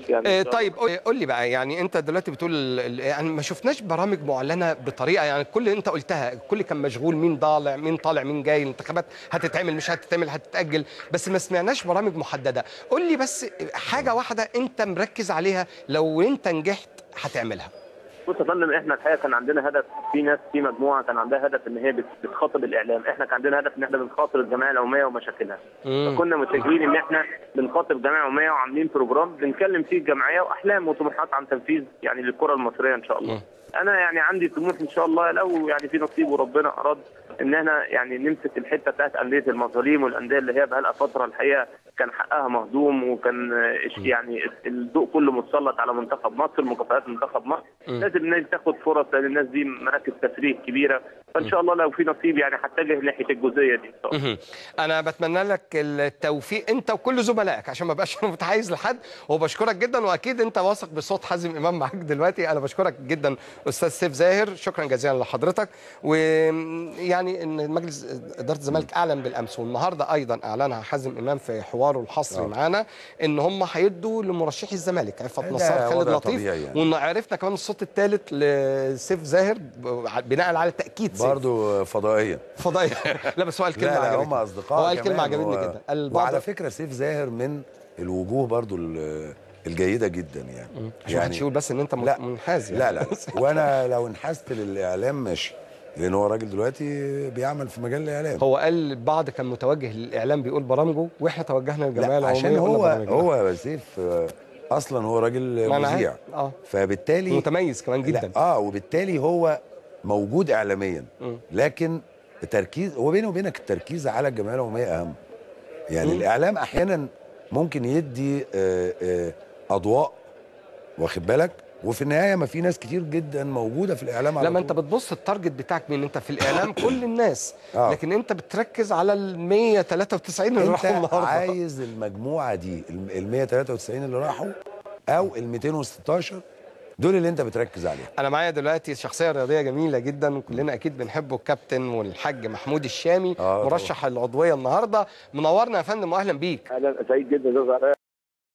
بيك يعني. طيب قول لي بقى، يعني انت دلوقتي بتقول يعني ما شفناش برامج معلنه بطريقه، يعني كل اللي انت قلتها الكل كان مشغول، مين طالع مين جاي، الانتخابات هتتعمل مش هتتعمل هتتاجل، بس ما سمعناش برامج محدده. قول لي بس حاجه واحده انت مركز عليها لو انت نجحت هتعملها. بص يا فندم، احنا الحقيقه كان عندنا هدف، في ناس في مجموعه كان عندها هدف ان هي بتخاطب الاعلام، احنا كان عندنا هدف ان احنا بنخاطب الجمعيه العموميه ومشاكلها. فكنا متجهين ان احنا بنخاطب الجمعيه العموميه وعاملين بروجرام بنكلم فيه الجمعيه واحلام وطموحات عن تنفيذ يعني للكره المصريه ان شاء الله. انا يعني عندي طموح ان شاء الله لو يعني في نصيب وربنا اراد ان احنا يعني نمسك الحته بتاعت انديه المظالم والانديه اللي هي بقى لها فتره الحقيقه كان حقها مهضوم، وكان يعني الضوء كله متسلط على منتخب مصر، مكافآت منتخب مصر. لازم الناس تاخد فرص لان الناس دي مراكز تفريغ كبيره، فان شاء الله لو في نصيب يعني هتجه ناحيه الجزئيه دي ان شاء الله. انا بتمنى لك التوفيق انت وكل زملائك عشان ما بقاش متحيز لحد، وبشكرك جدا، واكيد انت واثق بصوت حازم امام معاك دلوقتي. انا بشكرك جدا استاذ سيف زاهر، شكرا جزيلا لحضرتك. ويعني ان مجلس اداره الزمالك اعلن بالامس والنهارده ايضا اعلنها حازم امام في حواره الحصري معانا ان هم هيدوا لمرشحي الزمالك عفت نصار، خالد لطيف، يعني. وعرفنا كمان الصوت الثالث لسيف زاهر بناء على تاكيد سيف برضه فضائيا لا بس هو قال كلمه لا عجبتني. هم اصدقاء، هو قال كلمه عجبتني جدا. وعلى فكره سيف زاهر من الوجوه برضه الجيده جدا يعني. عشان محدش يقول بس ان انت منحاز يعني. لا وانا لو انحازت للاعلام ماشي، لان هو راجل دلوقتي بيعمل في مجال الاعلام. هو قال البعض كان متوجه للاعلام بيقول برامجه، واحنا توجهنا للجمعيه العموميه عشان هو سيف اصلا هو راجل مذيع، فبالتالي متميز كمان جدا. وبالتالي هو موجود اعلاميا، لكن التركيز هو بيني وبينك التركيز على الجمعيه العموميه اهم. يعني الاعلام احيانا ممكن يدي اضواء، واخد بالك، وفي النهايه ما في ناس كتير جدا موجوده في الاعلام. لما انت بتبص التارجت بتاعك مين؟ انت في الاعلام كل الناس، لكن انت بتركز على ال 193 اللي راحوا النهارده. انت عايز المجموعه دي، ال 193 اللي راحوا او ال 216 دول اللي انت بتركز عليهم. انا معايا دلوقتي شخصيه رياضيه جميله جدا وكلنا اكيد بنحبه، الكابتن والحاج محمود الشامي، مرشح العضويه النهارده. منورنا يا فندم واهلا بيك. اهلا، سعيد جدا.